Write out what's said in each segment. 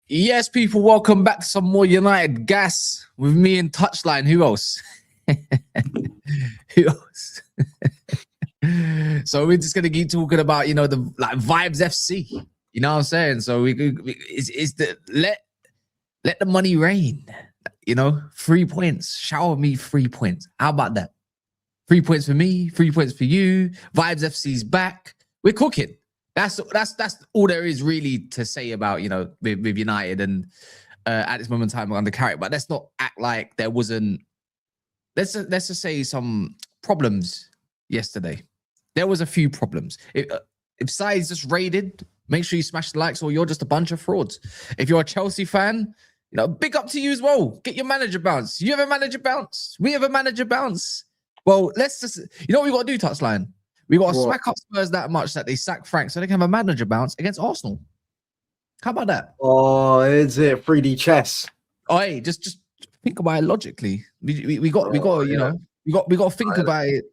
Yes, people, welcome back to some more United Gas with me and Touchline. Who else? Who else? So we're just gonna keep talking about, you know, the like Vibes FC. You know what I'm saying? So it's the let the money rain. You know, 3 points. Shower me 3 points. How about that? 3 points for me, 3 points for you. Vibes FC's back. We're cooking. That's all there is really to say about, you know, with United and at this moment in time under Carrick. But let's not act like there wasn't. Let's just say some problems yesterday. There was a few problems. If side's just raided, make sure you smash the likes, or you're just a bunch of frauds. If you're a Chelsea fan, you know, big up to you as well. Get your manager bounce. You have a manager bounce. We have a manager bounce. Well, let's just, you know what we got to do, Touchline? We got to smack up Spurs that much that they sack Frank so they can have a manager bounce against Arsenal. How about that? Oh, is it 3D chess? Oh, hey, just think about it logically. We got you know, we got to think about it.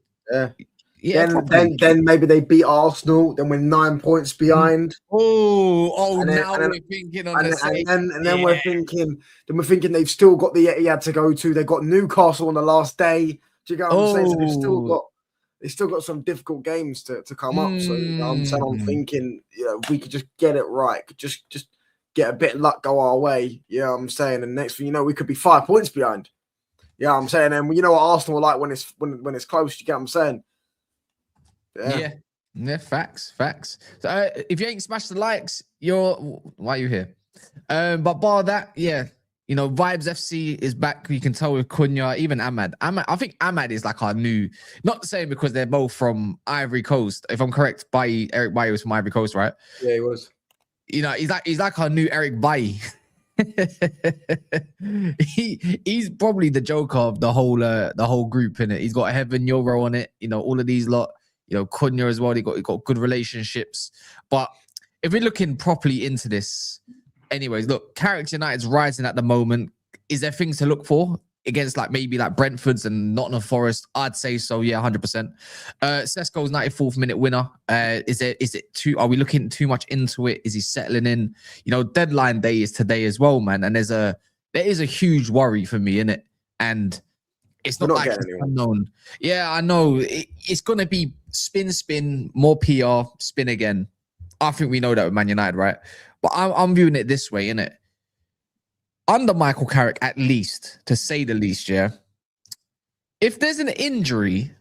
Yeah. Then maybe they beat Arsenal. Then we're 9 points behind. Now we're thinking on the same. And then we're thinking they've still got the Etihad to go to. They've got Newcastle on the last day. Do you get what I'm saying? So they've still got some difficult games to come up. So you know, I'm thinking, you know, if we could just get it right, just get a bit of luck go our way. Yeah, I'm saying, and next thing you know, we could be 5 points behind. Yeah, I'm saying, and you know what Arsenal are like when it's close. You get what I'm saying? Yeah, facts. So if you ain't smashed the likes, why are you here? But bar that, yeah, you know, Vibes FC is back. You can tell with Cunha, even Ahmad. I think Ahmad is like our new, not the same because they're both from Ivory Coast. If I'm correct, Eric Bailly was from Ivory Coast, right? Yeah, he was. You know, he's like our new Eric Bailly. He's probably the joker of the whole group in it. He's got Heaven Euro on it. You know, all of these lot. You know, Cunha as well. He got good relationships. But if we're looking properly into this, anyways, look, Carrick's United's rising at the moment. Is there things to look for against maybe Brentford's and Nottingham Forest? I'd say so. Yeah, 100%. Sesko's 94th minute winner. Are we looking too much into it? Is he settling in? You know, deadline day is today as well, man. And there is a huge worry for me in it. And it's not like it's unknown. Yeah, I know. It's going to be spin, more PR, spin again. I think we know that with Man United, right? But I'm viewing it this way, innit? Under Michael Carrick, at least, to say the least, yeah? If there's an injury,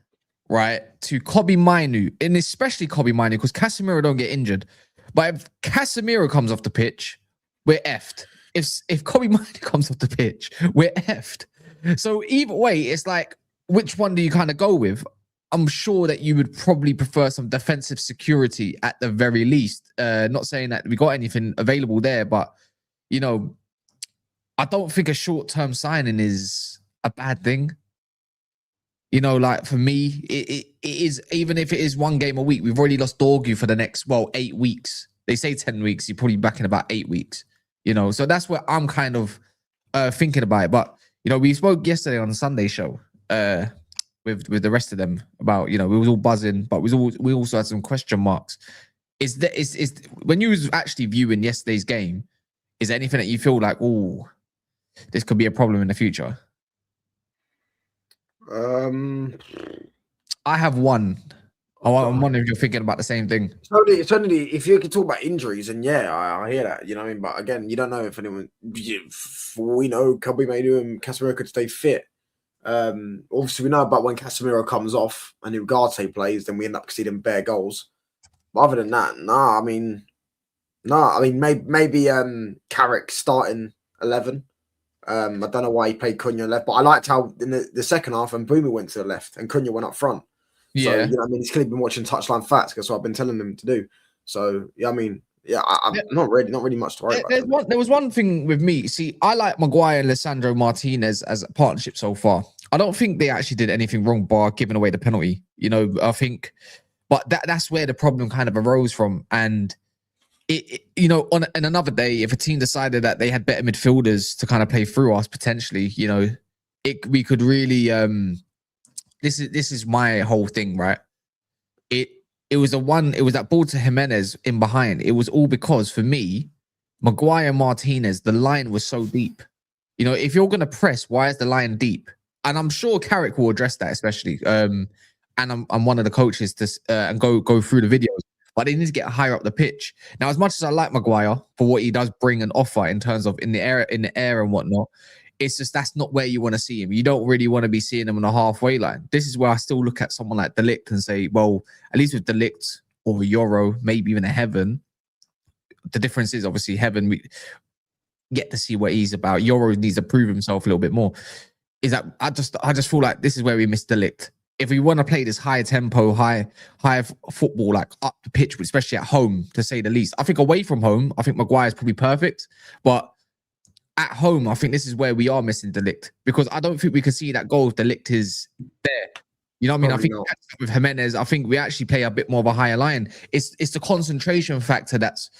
right, to Kobbie Mainoo, and especially Kobbie Mainoo, because Casemiro don't get injured, but if Casemiro comes off the pitch, we're effed. If Kobbie Mainoo comes off the pitch, we're effed. So either way, it's like, which one do you kind of go with? I'm sure that you would probably prefer some defensive security at the very least. Not saying that we got anything available there, but, you know, I don't think a short-term signing is a bad thing. You know, like for me, it is, even if it is 1 game a week, we've already lost Dorgu for the next, 8 weeks. They say 10 weeks. You're probably back in about 8 weeks, you know? So that's where I'm kind of thinking about it. But, you know, we spoke yesterday on the Sunday show with the rest of them about, you know, we was all buzzing, but we also had some question marks. Is when you was actually viewing yesterday's game, is there anything that you feel like, oh, this could be a problem in the future? I have one. I'm wondering if you're thinking about the same thing. Certainly, if you could talk about injuries, and yeah, I hear that. You know what I mean? But again, you don't know if anyone. We know Kobbie Mainoo and Casemiro could stay fit. Obviously, we know about when Casemiro comes off and Ugarte plays, then we end up conceding bare goals. But other than that, I mean, maybe Carrick starting 11. I don't know why he played Cunha left, but I liked how in the second half and Bruno went to the left and Cunha went up front. So, yeah, you know, I mean, he's clearly been watching Touchline Facts. That's what I've been telling him to do. So, yeah, I mean, yeah, I'm not really much to worry about. There was one thing with me. See, I like Maguire and Lisandro Martinez as a partnership so far. I don't think they actually did anything wrong bar giving away the penalty. You know, I think, but that's where the problem kind of arose from. And you know, on another day, if a team decided that they had better midfielders to kind of play through us potentially, you know, we could really. This is my whole thing, right? It was that ball to Jimenez in behind. It was all because for me, Maguire Martinez, the line was so deep. You know, if you're gonna press, why is the line deep? And I'm sure Carrick will address that, especially. And I'm one of the coaches to and go through the videos. But they need to get higher up the pitch. Now, as much as I like Maguire for what he does bring and offer in terms of in the air and whatnot, it's just that's not where you want to see him. You don't really want to be seeing him on the halfway line. This is where I still look at someone like De Ligt and say, well, at least with De Ligt or Euro, maybe even a Heaven, the difference is obviously Heaven, we get to see what he's about. Euro needs to prove himself a little bit more. Is that I just feel like this is where we miss De Ligt. If we want to play this high tempo, high football, like up the pitch, especially at home, to say the least. I think away from home, I think Maguire is probably perfect, but at home, I think this is where we are missing De Ligt, because I don't think we can see that goal if De Ligt is there. You know what I mean? Probably I think with Jimenez, I think we actually play a bit more of a higher line. It's the concentration factor that's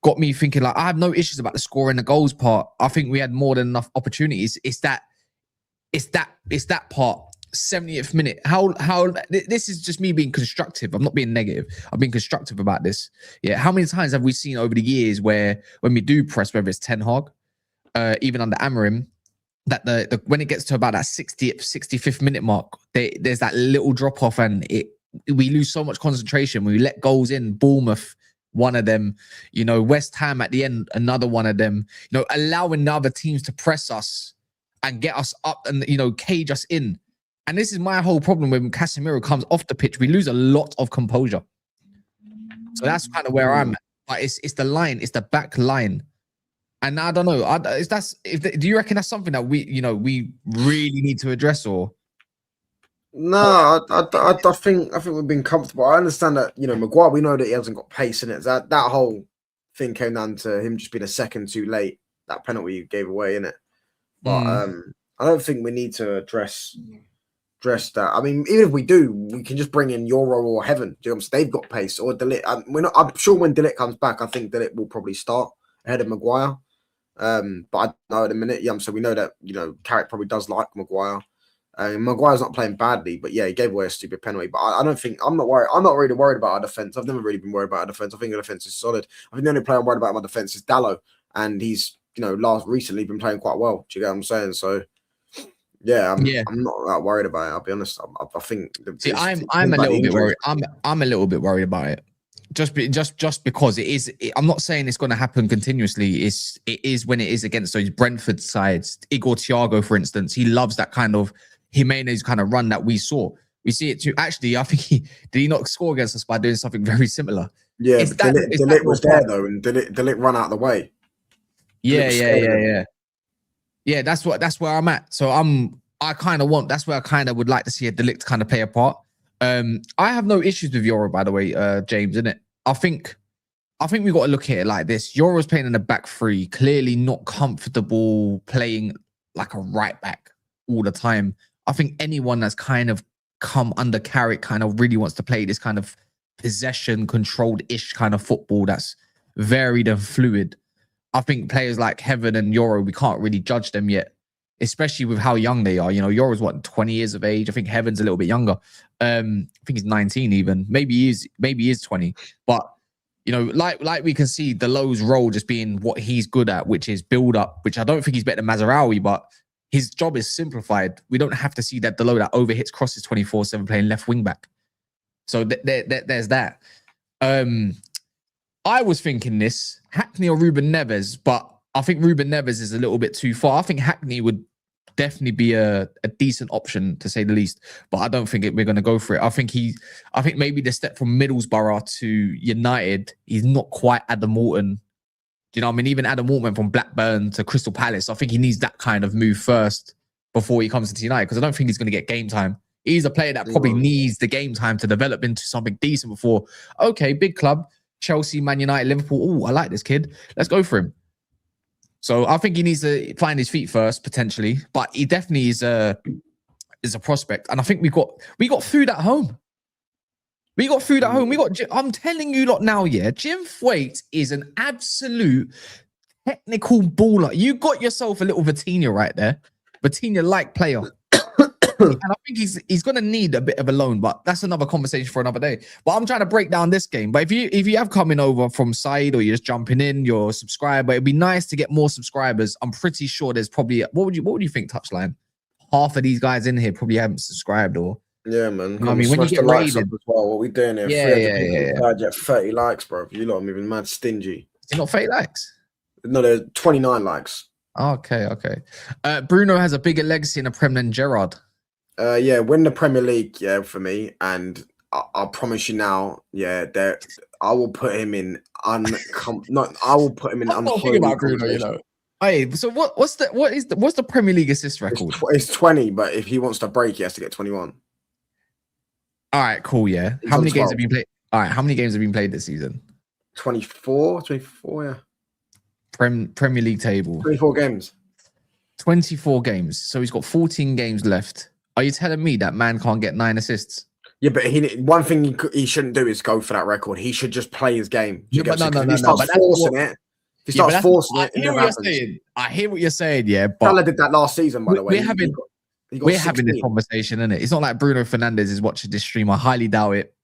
got me thinking, like, I have no issues about the scoring the goals part. I think we had more than enough opportunities. It's that part. 70th minute. How this is just me being constructive. I'm not being negative. I'm being constructive about this. Yeah. How many times have we seen over the years where when we do press, whether it's Ten Hag, even under Amorim, that the when it gets to about that 60th, 65th minute mark, there's that little drop off, and we lose so much concentration. We let goals in. Bournemouth, one of them. You know, West Ham at the end, another one of them. You know, allowing the other teams to press us and get us up and, you know, cage us in. And this is my whole problem when Casemiro comes off the pitch. We lose a lot of composure. So that's kind of where I'm at. But it's the line, it's the back line. And I don't know. Do you reckon that's something that we really need to address, or? No, I think we've been comfortable. I understand that, you know, Maguire, we know that he hasn't got pace in it. That whole thing came down to him just being a second too late. That penalty you gave away, innit? But I don't think we need to address that. I mean, even if we do, we can just bring in Euro or Heaven. Do you know what I'm saying? They've got pace. Or De Ligt. I'm sure when De Ligt comes back, I think De Ligt will probably start ahead of Maguire. But I don't know at the minute. Yeah, so we know that, you know, Carrick probably does like Maguire. Maguire's not playing badly, but yeah, he gave away a stupid penalty. But I'm not worried. I'm not really worried about our defense. I've never really been worried about our defense. I think our defense is solid. I think the only player I'm worried about in my defense is Dallo, and he's, you know, recently been playing quite well. Do you get what I'm saying? So yeah, I'm not that worried about it. I'll be honest. I think. See, I'm a little bit worried. I'm a little bit worried about it. Just because it is. I'm not saying it's going to happen continuously. It is when it is against those Brentford sides. Igor Thiago, for instance, he loves that kind of Jimenez kind of run that we saw. We see it too. Actually, I think did he not score against us by doing something very similar? Yeah, De Ligt was there though, and De Ligt run out of the way. Yeah. That's where I'm at. So that's where I kind of would like to see a De Ligt kind of play a part. I have no issues with Euro, by the way, James, innit? I think we got to look at it like this. Euro's playing in the back three, clearly not comfortable playing like a right back all the time. I think anyone that's kind of come under Carrick kind of really wants to play this kind of possession, controlled-ish kind of football that's varied and fluid. I think players like Heaven and Euro, we can't really judge them yet, especially with how young they are. You know, Euro's 20 years of age. I think Heaven's a little bit younger. I think he's 19 even. Maybe he is 20. But, you know, like we can see Delot's role just being what he's good at, which is build up, which I don't think he's better than Mazraoui, but his job is simplified. We don't have to see that Delot that overhits crosses 24/7 playing left wing back. So there's that. I was thinking this, Hackney or Ruben Neves, but I think Ruben Neves is a little bit too far. I think Hackney would definitely be a decent option, to say the least, but I don't think we're going to go for it. I think maybe the step from Middlesbrough to United, he's not quite Adam Morton. Do you know what I mean? Even Adam Morton went from Blackburn to Crystal Palace. I think he needs that kind of move first before he comes to United, because I don't think he's going to get game time. He's a player that probably needs the game time to develop into something decent before, okay, big club, Chelsea, Man United, Liverpool. Oh, I like this kid. Let's go for him. So I think he needs to find his feet first, potentially, but he definitely is a prospect. And I think we got food at home. We got food at home. I'm telling you lot now, yeah, Jim Thwaite is an absolute technical baller. You got yourself a little Vitinha right there. Vitinha-like player. And I think he's going to need a bit of a loan, but that's another conversation for another day. But I'm trying to break down this game. But if you have coming over from side or you're just jumping in, you're a subscriber, it'd be nice to get more subscribers. I'm pretty sure there's probably, what would you think, Touchline? Half of these guys in here probably haven't subscribed or. Yeah, man. You know what I mean, when you get rated as well, what we doing here? Yeah. Get 30 likes, bro. You lot are moving mad stingy. You're not 30 likes? No, there's 29 likes. Okay. Bruno has a bigger legacy in the Prem than Gerrard. Yeah, win the Premier League, yeah, for me. And I promise you now, yeah, I will put him in I will put him in unholy about Bruno, you know. Hey, so what's the Premier League assist record? It's 20, but if he wants to break, he has to get 21. All right, cool, yeah. How many games have been played? All right, how many games have been played this season? 24, yeah. Premier League table. 24 games. 24 games. So he's got 14 games left. Are you telling me that man can't get 9 assists? Yeah, but one thing he shouldn't do is go for that record. He should just play his game. Yeah, but no. If he starts forcing it, I hear what you're saying, yeah. But Salah did that last season, by the way. We're having this conversation, isn't it? It's not like Bruno Fernandes is watching this stream. I highly doubt it.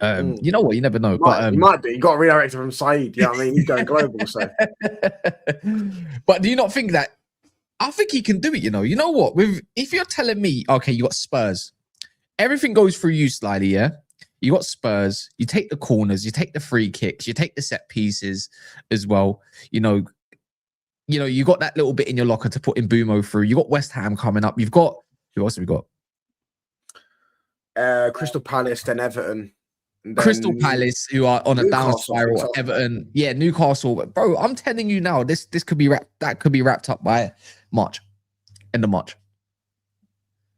You know what? You never know. He might do. You got a redirector from Saeed. You know what I mean? He's going global. So, but do you not think that? I think he can do it. You know what? If you're telling me, okay, you got Spurs, everything goes through you slightly. Yeah, you got Spurs. You take the corners. You take the free kicks. You take the set pieces as well. You got that little bit in your locker to put in Bumo through. You got West Ham coming up. You've got who else have we got? Crystal Palace, then Everton. Crystal Palace, who are on a down spiral. Everton, yeah, Newcastle. Bro, I'm telling you now, this could be wrapped up by March, end of March.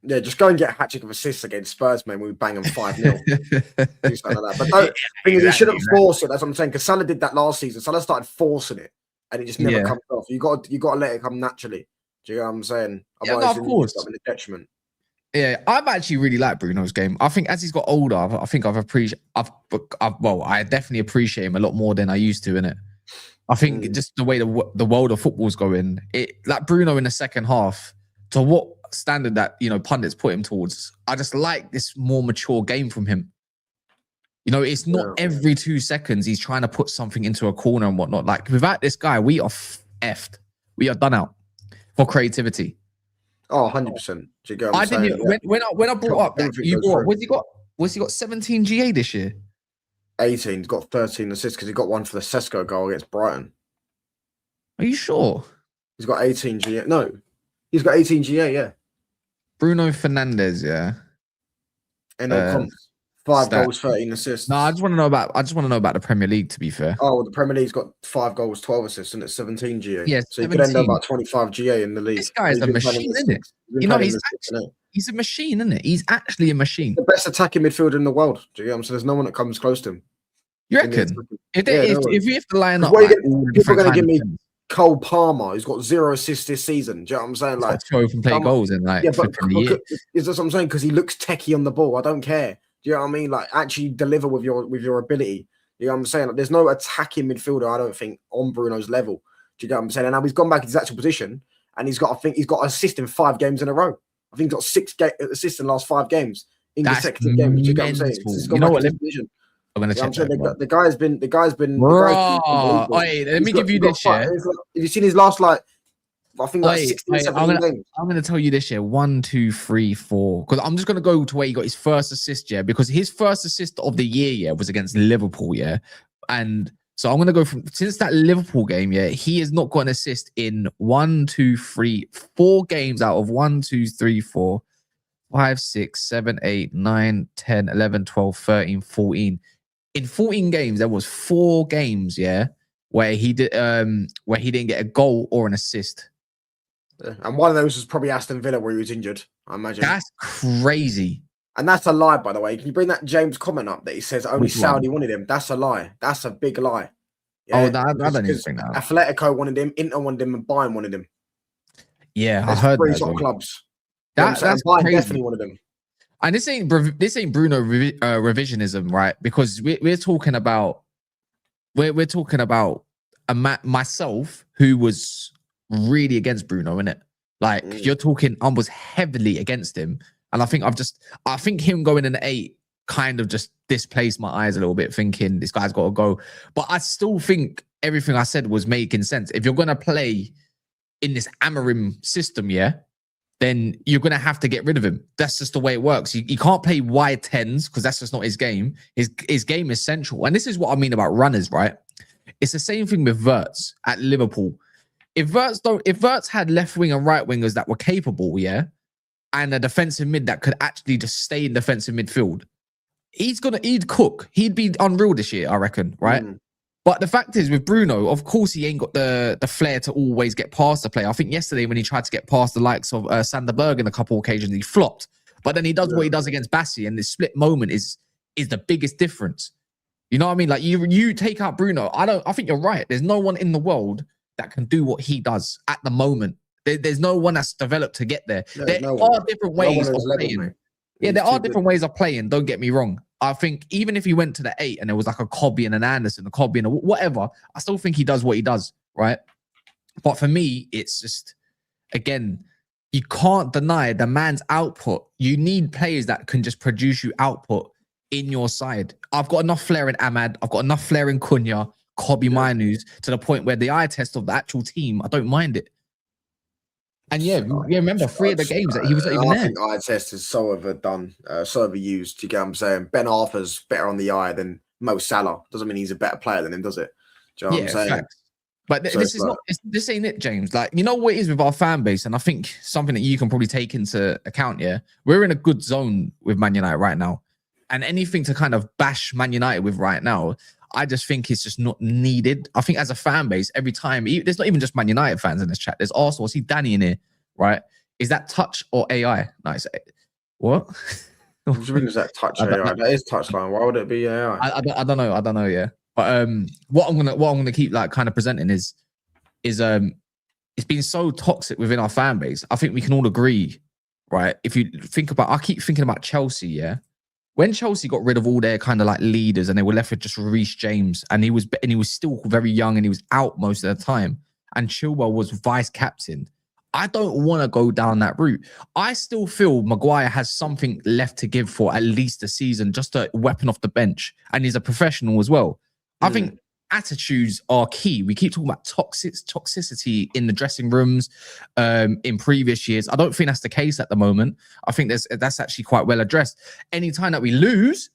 Yeah, just go and get a hat trick of assists against Spurs, man. We bang them 5-0. Do something like that. But he shouldn't force it. That's what I'm saying. Because Salah did that last season. Salah started forcing it, and it just never comes off. You got to let it come naturally. Do you know what I'm saying? Otherwise, of course. In a detriment. Yeah, I've actually really liked Bruno's game. I think as he's got older, I definitely appreciate him a lot more than I used to, innit? I think just the way the world of football's going, like Bruno in the second half, to what standard that pundits put him towards, I just like this more mature game from him. It's not every 2 seconds he's trying to put something into a corner and whatnot. Like without this guy, we are effed. We are done out for creativity. Oh, 100%. I didn't. When I brought up that you brought, what's he got 17 GA this year? 18. He's got 13 assists because he got one for the Sesko goal against Brighton. Are you sure? He's got 18 GA. No, he's got 18 GA. Yeah. Bruno Fernandes. Yeah. And 5 goals, 13 assists. No, I just want to know about the Premier League. To be fair. Oh, well, the Premier League's got 5 goals, 12 assists, and it's 17 GA. Yeah, so you could end up about 25 GA in the league. This guy is a machine, isn't it? He's a machine, isn't it? He's actually a machine. The best attacking midfielder in the world. Do you know what I'm saying? There's no one that comes close to him. You reckon? If we have to line up, people are going to give me Cole Palmer, who's got 0 assists this season. Do you know what I'm saying? Like, show from play goals in like. Yeah, but is that what I'm saying? Because he looks techie on the ball. I don't care. Do you know what I mean? Like, actually deliver with your ability. You know what I'm saying? Like, there's no attacking midfielder, I don't think, on Bruno's level. Do you get what I'm saying? And now he's gone back to his actual position, and he's got an assist in 5 games in a row. I think he's got 6 assists in the last 5 games in consecutive games. Do you get what I'm saying? You know what? I'm going to check the guy's been. Let me give you this year. Have you seen his last I think 16, 17 games. I'm going to tell you this year. 1, 2, 3, 4. Because I'm just going to go to where he got his first assist, yeah. Because his first assist of the year, yeah, was against Liverpool, yeah. And so I'm going to go since that Liverpool game, yeah, he has not got an assist in 1, 2, 3, 4 games out of 1, 2, 3, 4, 5, 6, 7, 8, 9, 10, 11, 12, 13, 14. In 14 games, there was 4 games, yeah, where he didn't get a goal or an assist. And one of those was probably Aston Villa where he was injured, I imagine. That's crazy. And that's a lie, by the way. Can you bring that James comment up that he says only Saudi wanted him? That's a lie. That's a big lie. Yeah? I don't even think that. Atletico wanted him, Inter wanted him, and Bayern wanted him. Yeah, I heard 3 top clubs. That's Bayern crazy. definitely wanted him. And this ain't Bruno revisionism, right? Because we're talking about myself who was really against Bruno, innit? Like you're talking, I was heavily against him, and I think him going in the 8 kind of just displaced my eyes a little bit, thinking this guy's got to go. But I still think everything I said was making sense. If you're gonna play in this Amorim system, yeah, then you're going to have to get rid of him. That's just the way it works. You can't play wide 10s because that's just not his game. His game is central. And this is what I mean about runners, right? It's the same thing with Wirtz at Liverpool. If Wirtz had left wing and right wingers that were capable, yeah, and a defensive mid that could actually just stay in defensive midfield, he'd cook. He'd be unreal this year, I reckon, right? But the fact is, with Bruno, of course, he ain't got the flair to always get past the player. I think yesterday when he tried to get past the likes of Sander Berg on a couple of occasions, he flopped. But then he does what he does against Bassi, and this split moment is the biggest difference. You know what I mean? Like you take out Bruno, I think you're right. There's no one in the world that can do what he does at the moment. There's no one that's developed to get there. There are different ways of playing. Yeah, there are different ways of playing. Don't get me wrong. I think even if he went to the 8 and there was like a Cobby and an Anderson, a Cobby and a whatever, I still think he does what he does, right? But for me, it's just, again, you can't deny the man's output. You need players that can just produce you output in your side. I've got enough flair in Ahmad. I've got enough flair in Cunha, Cobby Mainoo's, to the point where the eye test of the actual team, I don't mind it. And remember 3 of the games that he was not even there. I think eye test is so overdone, so overused. You get what I'm saying? Ben Arthur's better on the eye than Mo Salah. Doesn't mean he's a better player than him, does it? Do you know what I'm saying? Facts. But this ain't it, James. Like, you know what it is with our fan base, and I think something that you can probably take into account. Yeah, we're in a good zone with Man United right now, and anything to kind of bash Man United with right now, I just think it's just not needed. I think as a fan base, every time, there's not even just Man United fans in this chat. There's Arsenal. I see Danny in here, right? Is that touch or AI? Nice. What? What do you mean is that touch AI? That is touchline. Why would it be AI? I don't know. I don't know. Yeah, but what I'm gonna keep like kind of presenting is it's been so toxic within our fan base. I think we can all agree, right? If you think about, I keep thinking about Chelsea, yeah. When Chelsea got rid of all their kind of like leaders and they were left with just Reece James, and he was still very young and he was out most of the time, and Chilwell was vice captain. I don't want to go down that route. I still feel Maguire has something left to give for at least a season, just a weapon off the bench, and he's a professional as well. I think attitudes are key. We keep talking about toxicity in the dressing rooms in previous years. I don't think that's the case at the moment. I think that's actually quite well addressed. Anytime that we lose,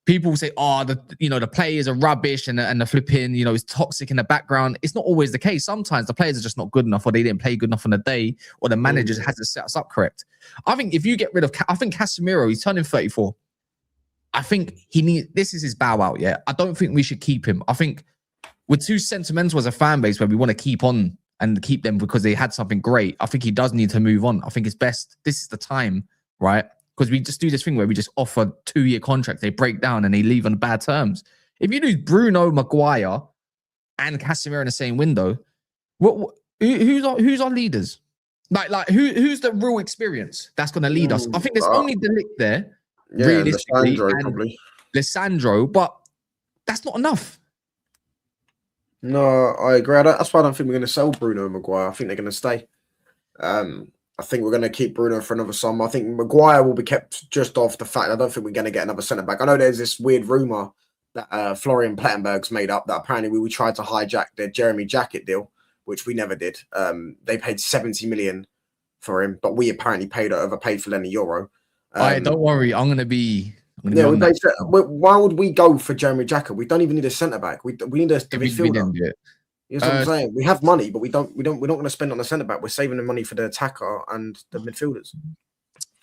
people say, "Oh, the players are rubbish," and the flipping, is toxic in the background. It's not always the case. Sometimes the players are just not good enough, or they didn't play good enough on the day, or the manager hasn't set us up correct. I think if you get rid of, I think Casemiro, he's turning 34. I think this is his bow out. Yeah, I don't think we should keep him. I think we're too sentimental as a fan base where we want to keep on and keep them because they had something great. I think he does need to move on. I think it's best. This is the time, right? Because we just do this thing where we just offer 2-year contracts. They break down and they leave on bad terms. If you lose Bruno, Maguire, and Casemiro in the same window, who's our leaders? Like who's the real experience that's going to lead us? I think there's only Delict there, realistically, Lissandro, but that's not enough. No, I agree. That's why I don't think we're going to sell Bruno and Maguire. I think they're going to stay. I think we're going to keep Bruno for another summer. I think Maguire will be kept just off the fact I don't think we're going to get another centre-back. I know there's this weird rumour that Florian Plettenberg's made up that apparently we tried to hijack the Jeremy Jacquet deal, which we never did. They paid 70 million for him, but we apparently overpaid for Lenny Euro. All right, don't worry. I'm going to be... why would we go for Jeremy Jacquet? We don't even need a centre back. We need a midfielder. You know what I'm saying? We have money, but we're not going to spend on the centre back. We're saving the money for the attacker and the midfielders.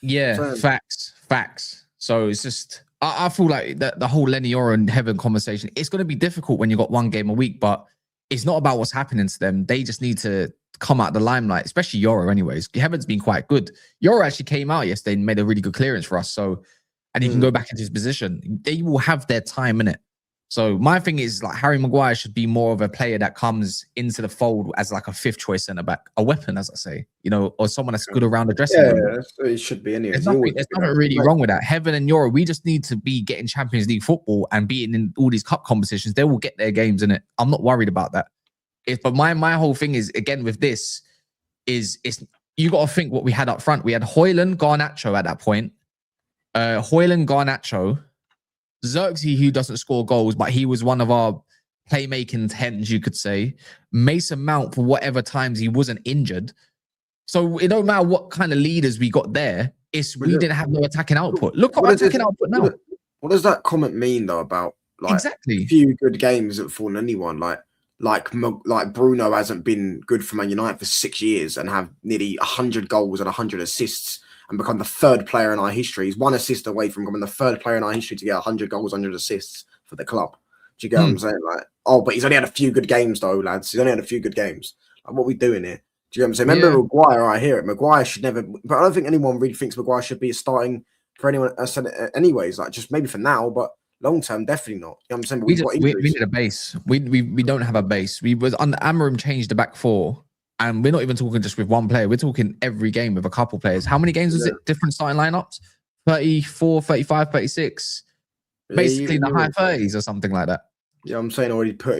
Yeah, facts. So it's just I feel like the whole Lenny Euro and Heaven conversation. It's going to be difficult when you got one game a week, but it's not about what's happening to them. They just need to come out of the limelight, especially Euro. Anyways, Heaven's been quite good. Euro actually came out yesterday and made a really good clearance for us. So. And he can go back into his position. They will have their time in it. So my thing is like Harry Maguire should be more of a player that comes into the fold as like a fifth choice centre back, a weapon, as I say, you know, or someone that's good around the dressing room. Yeah, it should be anyways. There's nothing really wrong with that. Heaven and Euro, we just need to be getting Champions League football and being in all these cup competitions. They will get their games in it. I'm not worried about that. But my whole thing is, again, with this, is you got to think what we had up front. We had Højlund, Garnacho at that point. Højlund, Garnacho, Xerxes, who doesn't score goals, but he was one of our playmaking tens, you could say. Mason Mount, for whatever times he wasn't injured. So it don't matter what kind of leaders we got there. We didn't have no attacking output. Look at our attacking output now. What does that comment mean though about like a few good games at Fulham? Anyone like Bruno hasn't been good for Man United for 6 years and have nearly 100 goals and 100 assists and become the third player in our history. He's one assist away from becoming the third player in our history to get 100 goals, 100 assists for the club. Do you get what I'm saying? Like, oh, but he's only had a few good games though, lads. He's only had a few good games. Like, what are we doing here? Do you know what I'm saying? Remember Maguire, I hear it. Maguire should never, but I don't think anyone really thinks Maguire should be starting for anyone anyways. Like, just maybe for now, but long term, definitely not. You know what I'm saying? But we need a base. We don't have a base. We was under Amarim changed the back four, and we're not even talking just with one player. We're talking every game with a couple players. How many games was it? Different starting lineups? 34, 35, 36. Basically the high 30s or something like that. Yeah, I'm saying, or he put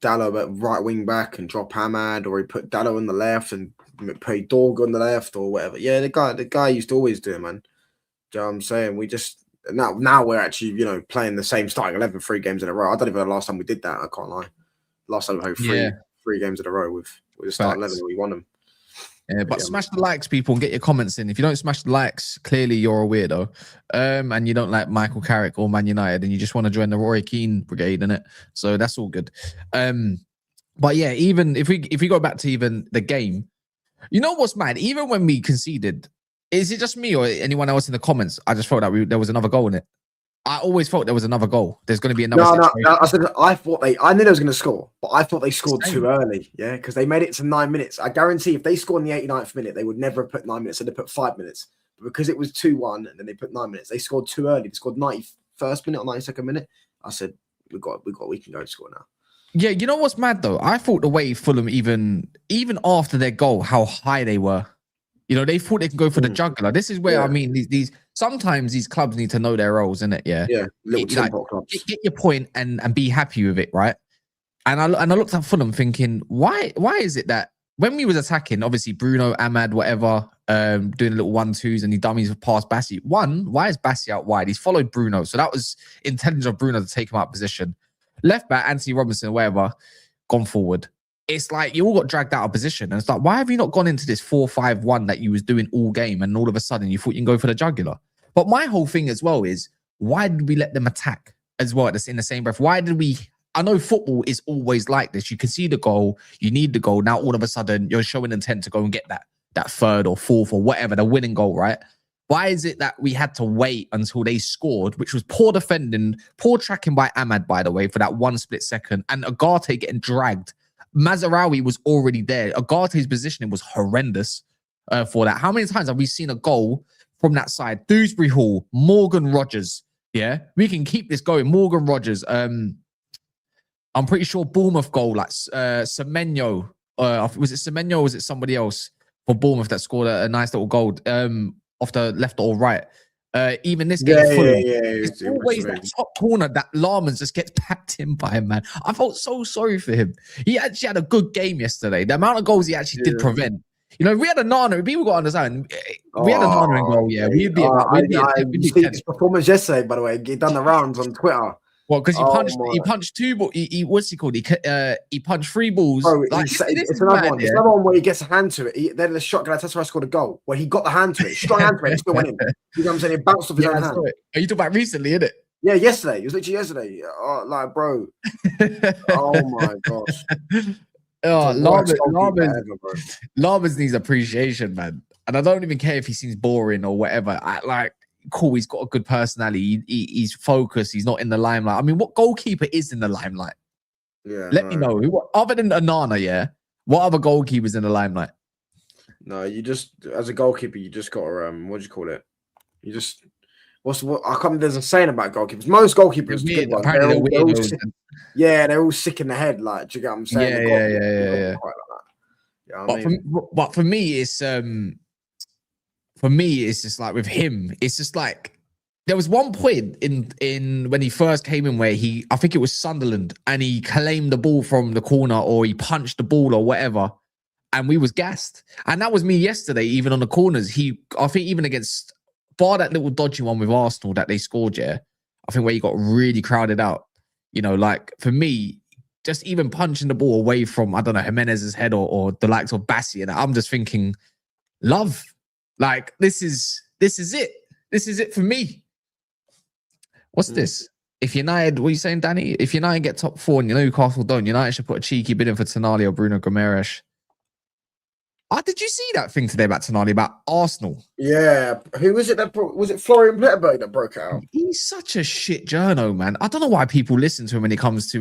Dallo at right wing back and drop Hamad, or he put Dallo on the left and put Dorg on the left or whatever. Yeah, the guy used to always do it, man. Do you know what I'm saying? We just now we're actually, you know, playing the same starting 11 3 games in a row. I don't even know the last time we did that. I can't lie. Last time we played three games in a row with the starting 11, we won them. Yeah, but smash the likes, people, and get your comments in. If you don't smash the likes, clearly you're a weirdo. And you don't like Michael Carrick or Man United, and you just want to join the Roy Keane brigade, innit? So that's all good. But yeah, even if we go back to even the game, you know what's mad? Even when we conceded, is it just me or anyone else in the comments? I just felt that there was another goal in it. I always felt there was another goal. There's going to be another situation. No, I knew they was going to score, but I thought they scored too early. Yeah, because they made it to 9 minutes. I guarantee if they scored in the 89th minute, they would never have put 9 minutes. They'd put 5 minutes. But because it was 2-1 and then they put 9 minutes, they scored too early. They scored 91st minute or 92nd minute. I said, we can go to score now. Yeah, you know what's mad though? I thought the way Fulham even after their goal, how high they were. You know, they thought they could go for the jugular. This is where I mean, these sometimes these clubs need to know their roles, innit? Yeah, little tempo clubs. Get your point and be happy with it, right? And I looked at Fulham thinking, why is it that when we was attacking, obviously Bruno, Ahmad, whatever, doing little 1-2s and he dummies past Bassi. Why is Bassi out wide? He's followed Bruno, so that was intelligent of Bruno to take him out of position. Left back Anthony Robinson, whatever, gone forward. It's like you all got dragged out of position. And it's like, why have you not gone into this 4-5-1 that you was doing all game and all of a sudden you thought you can go for the jugular? But my whole thing as well is, why did we let them attack as well in the same breath? Why did we... I know football is always like this. You can see the goal, you need the goal. Now all of a sudden you're showing intent to go and get that third or fourth or whatever, the winning goal, right? Why is it that we had to wait until they scored, which was poor defending, poor tracking by Ahmad, by the way, for that 1 split second, and Agate getting dragged? Mazarawi was already there. Agate's positioning was horrendous for that. How many times have we seen a goal from that side? Dewsbury Hall, Morgan Rogers. Yeah, we can keep this going. Morgan Rogers. I'm pretty sure Bournemouth goal, like Semenyo. Was it Semenyo or was it somebody else for Bournemouth that scored a nice little goal off the left or right? Even this game, it's always that top corner that Lammens just gets packed in by him, man. I felt so sorry for him. He actually had a good game yesterday. The amount of goals he actually did prevent. You know, if we had a Nana, people got to understand. We had a Nana in goal, we'd be his performance yesterday, by the way. He done the rounds on Twitter. Well, because he punched two balls. What's he called? He punched 3 balls. Bro, it's another one. It's another one where he gets a hand to it. Then the shot Galatasaray scored a goal where he got the hand to it, strong hand to it, and still went in. You know what I'm saying? It bounced off his own hand. Are you talking about recently, isn't it? Yeah, yesterday. It was literally yesterday. Oh, like, bro. Oh my gosh. Oh, Lammens needs appreciation, man. And I don't even care if he seems boring or whatever. Cool, he's got a good personality. He's focused. He's not in the limelight. I mean, what goalkeeper is in the limelight? Yeah, Let me know. Other than Onana, what other goalkeepers in the limelight? No, you just, as a goalkeeper, you just got to, what do you call it? You just, I can't remember, there's a saying about goalkeepers. Most goalkeepers, weird. Apparently they're weird. They're all sick in the head. Like, do you get what I'm saying? Yeah. Quite like that. But for me, it's just like with him, it's just like there was one point in when he first came in where I think it was Sunderland, and he claimed the ball from the corner or he punched the ball or whatever, and we was gassed. And that was me yesterday, even on the corners. I think even against, bar that little dodgy one with Arsenal that they scored, I think where he got really crowded out. You know, like for me, just even punching the ball away from, I don't know, Jimenez's head or the likes of Bassi, and I'm just thinking, love, like this is it. This is it for me. What's this? If United, what are you saying, Danny? If United get top 4 and Newcastle don't, United should put a cheeky bid in for Tonali or Bruno Gomes. Did you see that thing today about Tonali, about Arsenal? Yeah. Who was it that was it Florian Plettenberg that broke out? He's such a shit journo, man. I don't know why people listen to him when it comes to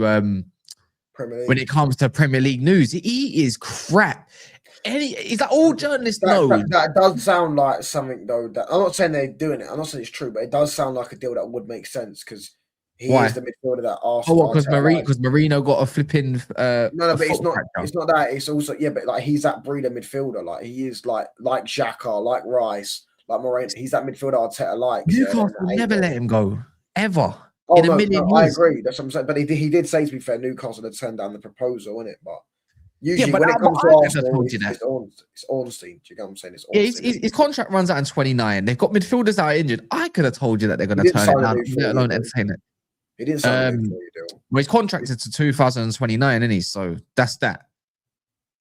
Premier League news. He is crap. Is that all journalists know? That does sound like something, though. That I'm not saying they're doing it. I'm not saying it's true, but it does sound like a deal that would make sense because he is the midfielder that Arsenal. Because Marino got a flipping. No, but it's not. It's not that. It's also but like he's that breeder midfielder. Like he is like Xhaka, like Rice, like Moreno. He's that midfielder Arteta likes. Newcastle will never let him go ever. Oh no, I agree. That's what I'm saying. But he did say, to be fair, Newcastle had turned down the proposal, innit? But usually when it comes to Arsenal, it's Ornstein. Do you get what I'm saying? It's Ornstein. His contract runs out in 29. They've got midfielders that are injured. I could have told you that they're going to turn it down, let alone entertain it. He didn't sign a new deal. Well, he's contracted to 2029, isn't he? So that's that.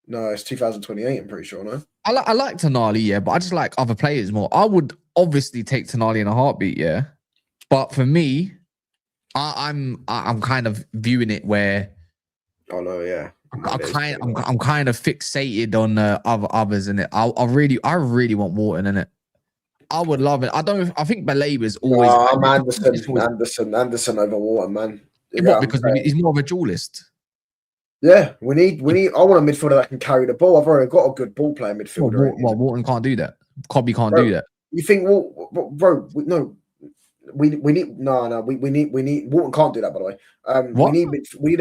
No, it's 2028, I'm pretty sure, no? I like Tonali, but I just like other players more. I would obviously take Tonali in a heartbeat, but for me, I'm kind of viewing it where I'm kind of fixated on others in it. I really want Wharton in it. I would love it. I think Baleba is always. I'm Anderson over Wharton, man. Because he's more of a duelist. Yeah, we need. I want a midfielder that can carry the ball. I've already got a good ball player midfielder. Wharton can't do that. Cobby can't do that. You think, bro? No. We need Wharton can't do that, by the way. We need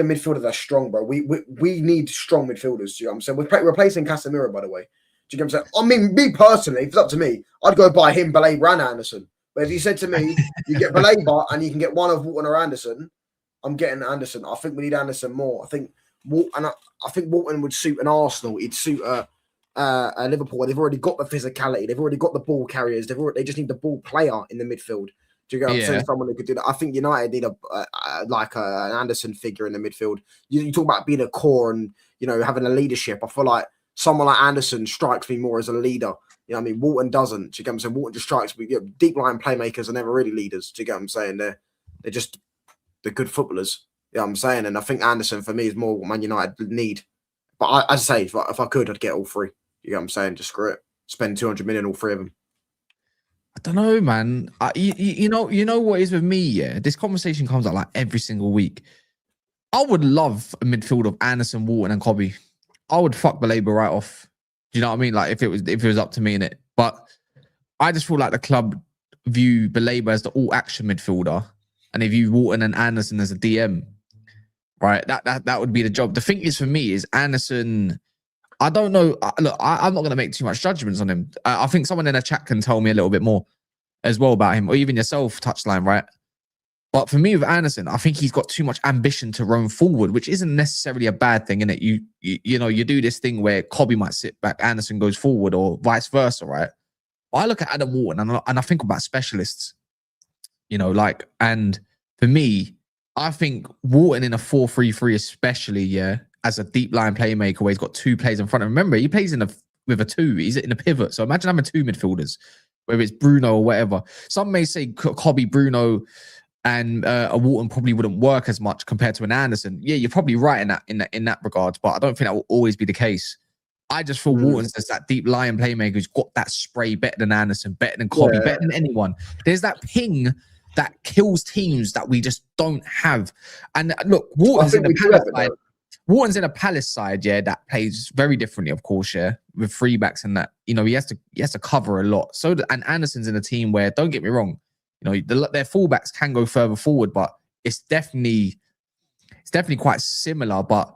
a midfielder that's strong, bro. We need strong midfielders. Do you know what I'm saying? We're replacing Casemiro, by the way. Do you get what I'm saying? I mean, me personally, if it's up to me, I'd go buy him, Baleba, and Anderson. But if you said to me, you get Baleba and you can get one of Wharton or Anderson, I'm getting Anderson. I think we need Anderson more. I think Wharton would suit an Arsenal. It'd suit a Liverpool. They've already got the physicality. They've already got the ball carriers. They just need the ball player in the midfield. Do you get what I'm saying? Someone who could do that. I think United need an Anderson figure in the midfield. You talk about being a core and having a leadership. I feel like someone like Anderson strikes me more as a leader. You know what I mean? Wharton doesn't. Do you get what I'm saying? Wharton just strikes me. Deep line playmakers are never really leaders. Do you get what I'm saying? They're good footballers. You know what I'm saying? And I think Anderson for me is more what Man United need. But as I say, if I could, I'd get all three. You know what I'm saying? Just screw it. Spend 200 million all three of them. I don't know, man. You know what is with me, This conversation comes out like every single week. I would love a midfield of Anderson, Wharton, and Cobby. I would fuck Baleba right off. Do you know what I mean? Like if it was up to me in it. But I just feel like the club view Baleba as the all-action midfielder, and they view Wharton and Anderson as a DM. Right? That would be the job. The thing is for me is Anderson. I don't know. Look, I'm not going to make too much judgments on him. I think someone in the chat can tell me a little bit more as well about him, or even yourself, Touchline, right? But for me with Anderson, I think he's got too much ambition to roam forward, which isn't necessarily a bad thing, innit? You do this thing where Cobby might sit back, Anderson goes forward, or vice versa, right? But I look at Adam Wharton and I think about specialists, and for me, I think Wharton in a 4-3-3 especially, as a deep line playmaker where he's got two players in front of him. Remember, he plays with a two. He's in a pivot. So imagine having two midfielders, whether it's Bruno or whatever. Some may say Cobby, Bruno, and a Wharton probably wouldn't work as much compared to an Anderson. Yeah, you're probably right in that regard, but I don't think that will always be the case. I just feel Wharton's just that deep line playmaker who's got that spray better than Anderson, better than Cobby, better than anyone. There's that ping that kills teams that we just don't have. And look, Wharton's in a Palace side, that plays very differently, of course, with three backs and that. He has to cover a lot. And Anderson's in a team where, don't get me wrong, their fullbacks can go further forward, but it's definitely quite similar. But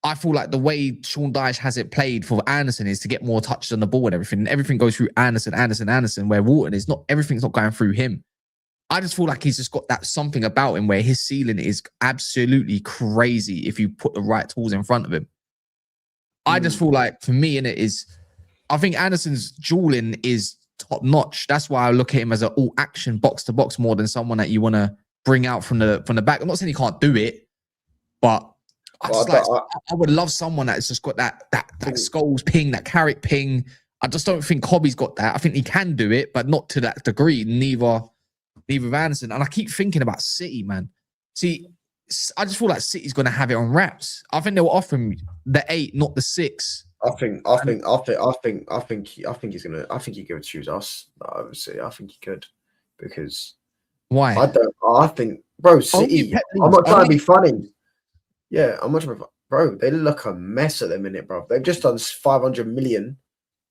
I feel like the way Sean Dyche has it played for Anderson is to get more touches on the ball and everything. And everything goes through Anderson, where Wharton is not, everything's not going through him. I just feel like he's just got that something about him where his ceiling is absolutely crazy if you put the right tools in front of him. I just feel like, for me, I think Anderson's dueling is top notch. That's why I look at him as an all action box to box more than someone that you want to bring out from the back. I'm not saying he can't do it, but I would love someone that's just got that Scholes ping, that Carrick ping. I just don't think Cobby's got that. I think he can do it, but not to that degree. Neither with Anderson. And I keep thinking about City, man. See, I just feel like City's going to have it on wraps. I think they'll offer him the 8, not the 6. I think he's gonna. I think he could choose us. Obviously, I think he could, because why? I think, bro, City. I'm not trying to be funny. Yeah, I'm not trying to, bro. They look a mess at the minute, bro. They've just done 500 million.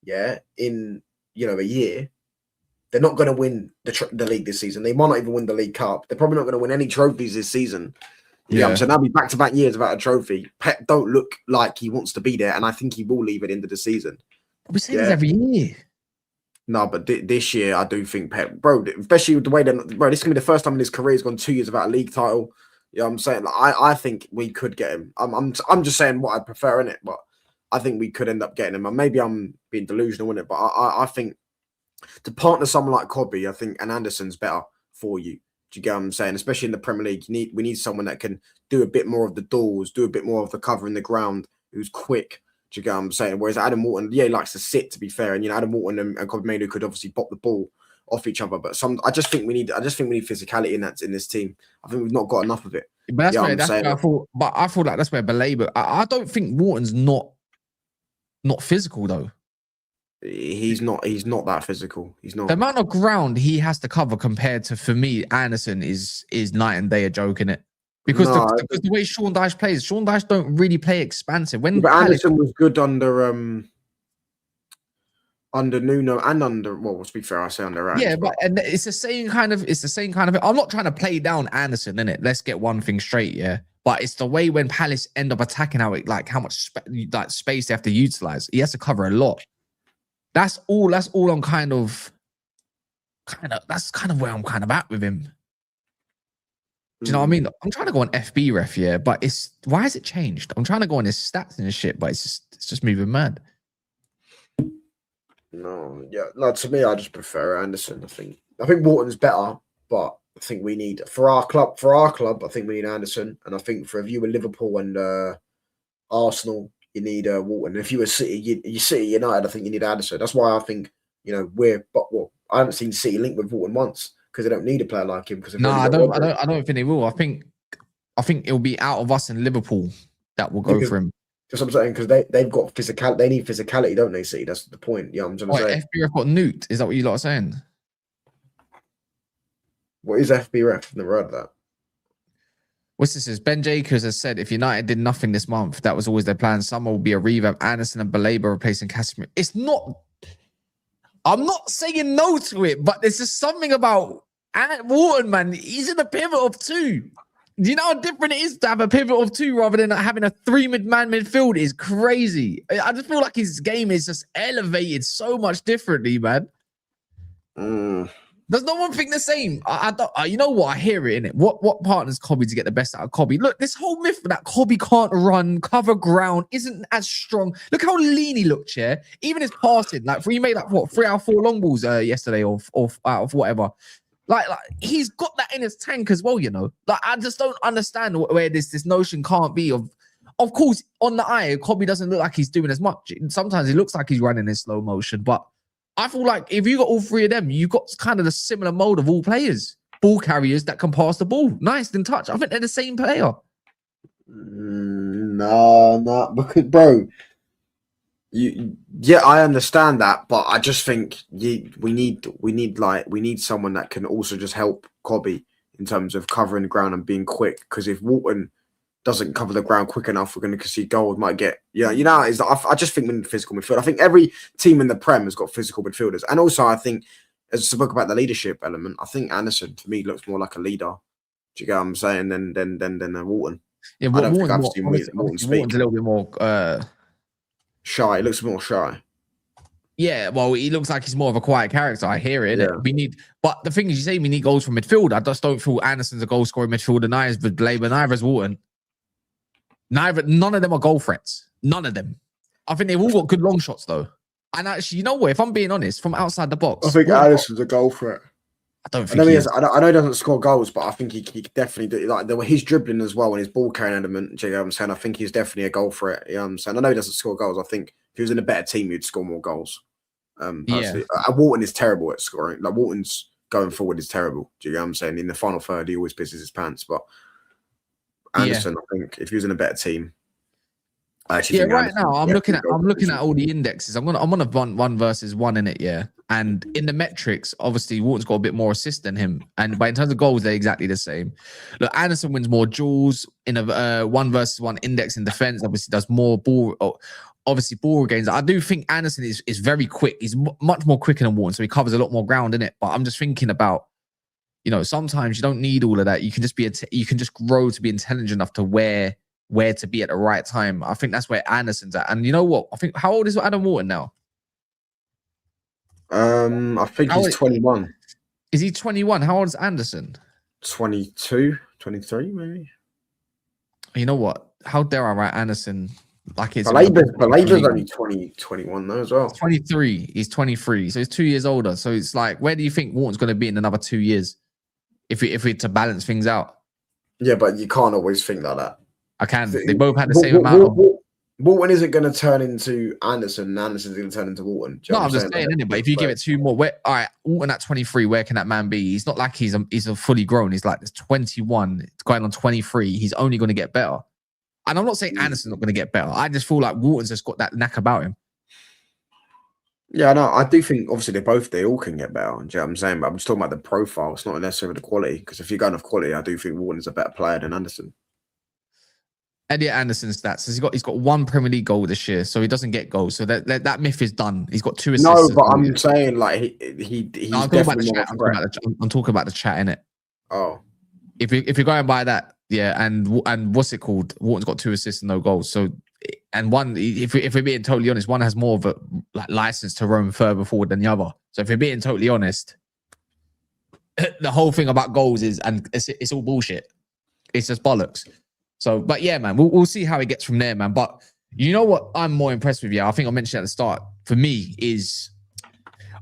Yeah, in a year. They're not going to win the league this season. They might not even win the League Cup. They're probably not going to win any trophies this season. Yeah, so that'll be back-to-back years without a trophy. Pep don't look like he wants to be there, and I think he will leave at the end of the season. We say this every year. No, but this year I do think Pep, bro, especially with the way that, bro, this is gonna be the first time in his career he's gone 2 years without a league title. You know what I'm saying? Like, I think we could get him. I'm just saying what I prefer in it, but I think we could end up getting him. And maybe I'm being delusional in it, but I think to partner someone like Cobby, I think, and Anderson's better for you. Do you get what I'm saying? Especially in the Premier League, we need someone that can do a bit more of the doors, do a bit more of the cover in the ground, who's quick. Do you get what I'm saying? Whereas Adam Morton, he likes to sit, to be fair. And Adam Morton and Cobby Mainoo could obviously pop the ball off each other. But I just think we need physicality in this team. I think we've not got enough of it. But that's where I thought. But I feel like that's where Baleba. I don't think Morton's not physical though. He's not that physical. He's not. The amount of ground he has to cover compared to, for me, Anderson is night and day a joke, in it. Because the way Sean Dyche plays, Sean Dyche don't really play expansive. But Anderson was good under Nuno and under, well, to be fair, I say under Rams. Yeah, but and it's the same kind of. I'm not trying to play down Anderson, innit? Let's get one thing straight, yeah. But it's the way when Palace end up attacking, how much space they have to utilize. He has to cover a lot. That's all I'm that's kind of where I'm kind of at with him. Do you know what I mean? I'm trying to go on FB ref, yeah, but why has it changed? I'm trying to go on his stats and his shit, but it's just moving mad. No, to me, I just prefer Anderson. I think Wharton's better, but I think we need, for our club, I think we need Anderson, and I think for a view of Liverpool and Arsenal, you need Wharton. If you were City United, I think you need Anderson. That's why I think I haven't seen City link with Wharton once, because they don't need a player like him. No, I don't think they will. I think it'll be out of us and Liverpool that will go for him. That's what I'm saying, because they've got physicality. They need physicality, don't they? City. That's the point. Yeah, I'm trying to say. FBref got nuked. Is that what you lot are saying? What is FBref? Never heard of that. What's this? Is Ben Jacquet has said if United did nothing this month, that was always their plan. Summer will be a revamp. Anderson and Baleba replacing Casemiro. It's not. I'm not saying no to it, but there's just something about Wharton, man. He's in a pivot of 2. Do you know how different it is to have a pivot of 2 rather than having a 3-man midfield? Is crazy. I just feel like his game is just elevated so much differently, man. Does no one think the same? I don't. You know what? I hear it in it. What partners Cobby to get the best out of Cobby? Look, this whole myth that Cobby can't run, cover ground, isn't as strong. Look how lean he looked, yeah. Even his passing, he made 3 out of 4 long balls yesterday, or out of whatever. Like he's got that in his tank as well, you know. Like, I just don't understand where this notion can't be of. Of course, on the eye, Cobby doesn't look like he's doing as much. Sometimes it looks like he's running in slow motion, but I feel like if you got all 3 of them, you got kind of the similar mode of all players. Ball carriers that can pass the ball. Nice in touch. I think they're the same player. No, because, bro, I understand that, but I just think we need someone that can also just help Cobby in terms of covering the ground and being quick. Because if Wharton doesn't cover the ground quick enough, we're going to see goals. Might get I just think we need physical midfield. I think every team in the Prem has got physical midfielders, and also I think as I spoke about the leadership element, I think Anderson to me looks more like a leader. Do you get what I'm saying? Than Wharton. Yeah, I don't think Wharton's I've more, seen obviously, Wharton speak. Wharton's a little bit more Shy. He looks more shy. yeah, well, he looks like he's more of a quiet character. I hear it. Yeah. We need, but the thing is, you say we need goals from midfield. I just don't feel Anderson's a goal scoring midfielder. Neither is Baleba, neither is Wharton. None of them are goal threats. None of them. I think they've all got good long shots though. And actually, you know what? If I'm being honest, from outside the box, I think Anderson's a goal threat. I don't think I know he doesn't score goals, but I think he definitely do. Like his dribbling as well and his ball carrying element. Do you know what I'm saying? I think he's definitely a goal threat. You know what I'm saying? I know he doesn't score goals. I think if he was in a better team, he'd score more goals. Personally. Wharton is terrible at scoring. Like Wharton's going forward is terrible. Do you know what I'm saying? In the final third, he always pisses his pants. But Anderson, I think if he was in a better team, I actually think right Anderson, now I'm looking at all the indexes. I'm on a one versus one in it, yeah. And in the metrics, obviously Wharton's got a bit more assists than him, but in terms of goals, they're exactly the same. Look, Anderson wins more duels in a one versus one index in defense. Obviously, does more ball. Obviously, ball gains. I do think Anderson is very quick. He's much more quicker than Wharton, so he covers a lot more ground in it. But I'm just thinking about, sometimes you don't need all of that. You can just you can just grow to be intelligent enough to where to be at the right time. I think that's where Anderson's at. And you know what? I think, how old is Adam Wharton now? I think he's 21. Is he 21? How old is Anderson? 22, 23 maybe. You know what? How dare I write Anderson like it's... Baleba's only 21 though as well. 23. He's 23. So he's 2 years older. So it's like, where do you think Wharton's going to be in another 2 years? If we to balance things out. Yeah, but you can't always think like that. I can. They both had the same amount. Wharton isn't going to turn into Anderson, and Anderson's going to turn into Wharton. No, I'm just saying, innit? But if you give it two more, all right, Wharton at 23, where can that man be? He's not like he's a fully grown. He's like 21, it's going on 23. He's only going to get better. And I'm not saying Anderson's not going to get better. I just feel like Wharton's just got that knack about him. Yeah, no, I do think obviously they all can get better. Do you know what I'm saying? But I'm just talking about the profile. It's not necessarily the quality. Because if you're going off quality, I do think Wharton's a better player than Anderson. Elliot Anderson's stats. He's got one Premier League goal this year, so he doesn't get goals. So that myth is done. He's got 2 assists. No, but I'm saying like he's I'm talking about the chat. I'm talking about the chat, innit? Oh, if you're going by that, yeah, and what's it called? Wharton's got 2 assists and no goals. So, and one, if we're being totally honest, one has more of a license to roam further forward than the other. So if you're being totally honest, the whole thing about goals is, and it's all bullshit. It's just bollocks. So, but yeah, man, we'll see how he gets from there, man. But you know what I'm more impressed with? Yeah, I think I mentioned at the start. For me, is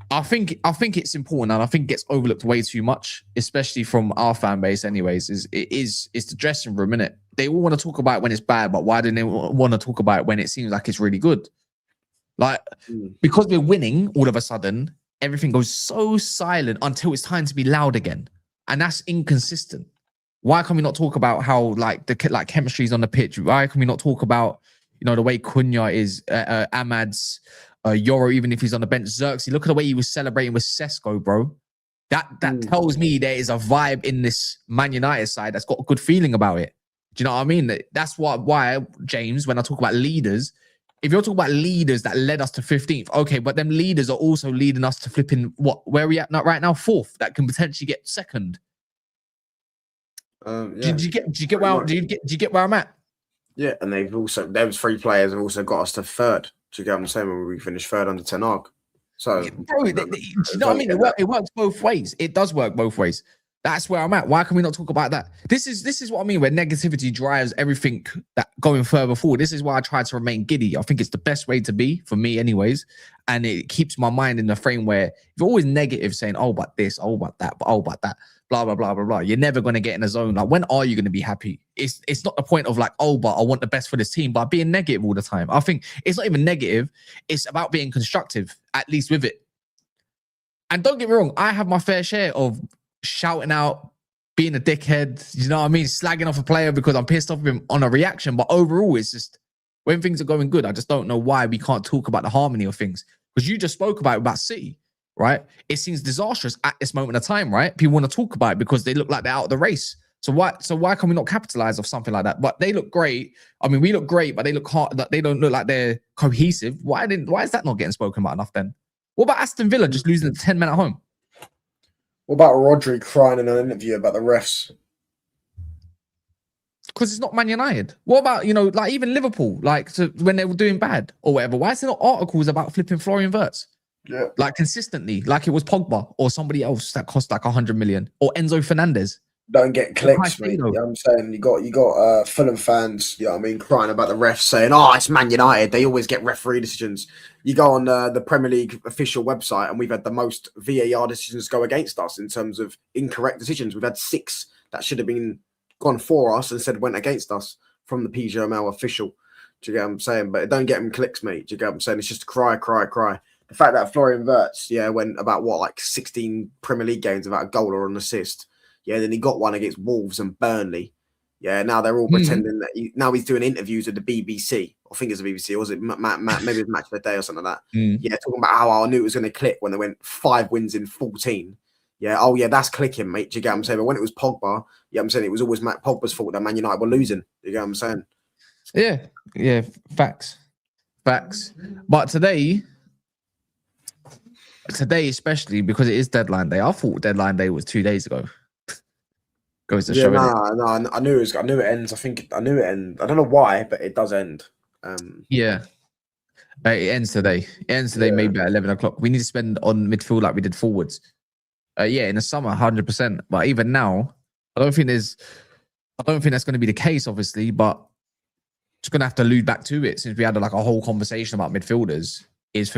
I think it's important, and I think it gets overlooked way too much, especially from our fan base. Anyways, it's the dressing room, innit? They all want to talk about it when it's bad, but why don't they want to talk about it when it seems like it's really good? Like because we're winning, all of a sudden everything goes so silent until it's time to be loud again, and that's inconsistent. Why can we not talk about how the chemistry is on the pitch? Why can we not talk about the way Cunha is, Ahmad's, Yoro, even if he's on the bench, Xerxes? Look at the way he was celebrating with Sesko, bro. That tells me there is a vibe in this Man United side that's got a good feeling about it. Do you know what I mean? That's why James, when I talk about leaders, if you're talking about leaders that led us to 15th, okay, but them leaders are also leading us to flipping where are we at right now? 4th, that can potentially get 2nd. Yeah. Do you get where I'm at? Yeah, and those 3 players have also got us to 3rd. Do you get what I'm saying? When we finished 3rd under Ten Hag. So, bro, do you know what I mean? It works both ways. It does work both ways. That's where I'm at. Why can we not talk about that? This is what I mean, where negativity drives everything that going further forward. This is why I try to remain giddy. I think it's the best way to be, for me anyways. And it keeps my mind in the frame where if you're always negative, saying, oh, but this, oh, but that, but oh, but that, blah, blah, blah, blah, blah, you're never going to get in a zone. Like, when are you going to be happy? It's not the point of oh, but I want the best for this team, but being negative all the time. I think it's not even negative. It's about being constructive, at least with it. And don't get me wrong, I have my fair share of shouting out, being a dickhead, you know what I mean? Slagging off a player because I'm pissed off with him on a reaction. But overall, it's just when things are going good, I just don't know why we can't talk about the harmony of things. Because you just spoke about City, right? It seems disastrous at this moment of time, right? People want to talk about it because they look like they're out of the race. So why can we not capitalize off something like that? But they look great. I mean, we look great, but they look hard. They don't look like they're cohesive. Why is that not getting spoken about enough then? What about Aston Villa just losing the 10 men at home? What about Rodri crying in an interview about the refs? Because it's not Man United. What about, like even Liverpool, like when they were doing bad or whatever? Why is there not articles about flipping Florian Wirtz? Yeah. Like consistently, like it was Pogba or somebody else that cost like 100 million or Enzo Fernandez. Don't get clicks, mate. You know what I'm saying? You got Fulham fans, you know what I mean, crying about the refs saying, oh, it's Man United. They always get referee decisions. You go on the Premier League official website and we've had the most VAR decisions go against us in terms of incorrect decisions. We've had 6 that should have been gone for us and said went against us from the PGML official. Do you get what I'm saying? But don't get them clicks, mate. Do you get what I'm saying? It's just cry. The fact that Florian Wirtz, went about 16 Premier League games without a goal or an assist. Yeah, then he got one against Wolves and Burnley. Yeah, now they're all pretending that now he's doing interviews with the BBC. I think it's the BBC, or was it maybe it's Match of the Day or something like that? Yeah, talking about how I knew it was going to click when they went 5 wins in 14. Yeah, oh yeah, that's clicking, mate. Do you get what I'm saying? But when it was Pogba, I'm saying it was always Pogba's fault that Man United were losing. You get what I'm saying? Yeah, facts. But today especially because it is deadline day. I thought deadline day was 2 days ago. Goes to show. No, I knew it ends. I knew it ends. I don't know why, but it does end. Yeah. It ends today. Maybe at 11 o'clock. We need to spend on midfield like we did forwards. In the summer, 100%. But even now, I don't think that's going to be the case, obviously. But just going to have to allude back to it since we had a whole conversation about midfielders. Is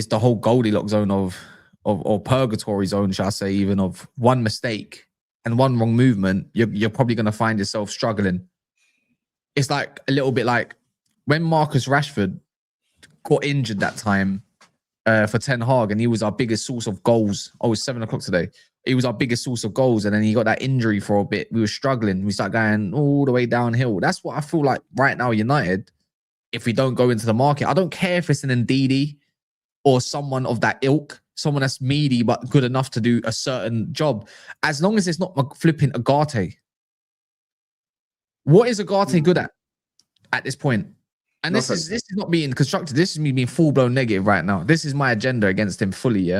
the whole Goldilocks zone or purgatory zone, shall I say, even of one mistake and one wrong movement, you're probably going to find yourself struggling. It's like a little bit like when Marcus Rashford got injured that time for Ten Hag, and he was our biggest source of goals. Oh, it's 7 o'clock today. He was our biggest source of goals, and then he got that injury for a bit. We were struggling. We started going all the way downhill. That's what I feel like right now, United, if we don't go into the market. I don't care if it's an Ndidi or someone of that ilk, someone that's meaty but good enough to do a certain job, as long as it's not flipping Agate. What is Agate good at this point? And this is not being constructive. This is me being full-blown negative right now. This is my agenda against him fully,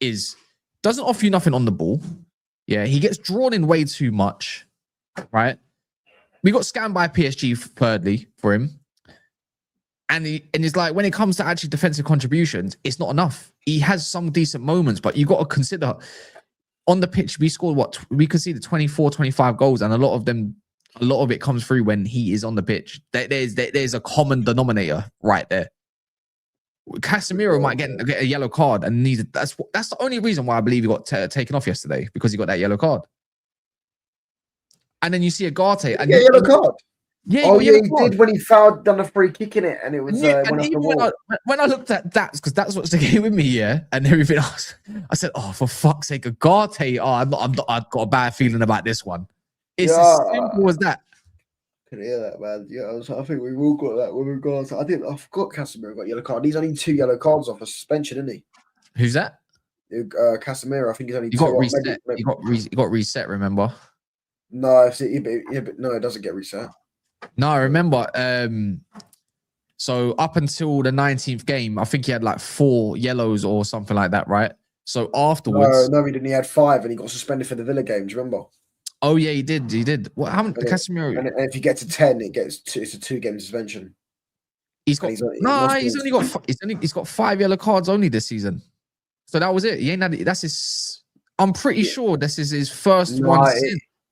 doesn't offer you nothing on the ball. Yeah, he gets drawn in way too much, right? We got scammed by PSG, thirdly, for him. And it's like, when it comes to actually defensive contributions, it's not enough. He has some decent moments, but you got to consider on the pitch, we scored we conceded 24, 25 goals, and a lot of it comes through when he is on the pitch. There's a common denominator right there. Casemiro might get a yellow card, and that's the only reason why I believe he got taken off yesterday, because he got that yellow card. And then you see Agate and yellow card. Yeah, he did when he fouled, done a free kick in it, and it was when I looked at that, because that's what's sticking with me, and everything else. I said, "Oh, for fuck's sake, Agate! Oh, I've got a bad feeling about this one." It's as simple as that. I can hear that, man. Yeah, I think we've all got that with regards. I forgot Casemiro got yellow card. He's only 2 yellow cards off a suspension, isn't he? Who's that? Casemiro. I think he's only 2. Got reset. He got reset. Remember? No, but no, it doesn't get reset. No, I remember. So up until the 19th game, I think he had like 4 yellows or something like that, right? So afterwards, no, he didn't. He had 5, and he got suspended for the Villa game. Do you remember? Oh yeah, he did. What happened? Casemiro. And if you get to 10, it's a 2-game suspension. He's got he's got 5 yellow cards only this season. So that was it. He ain't had it. That's his. I'm pretty sure this is his first one.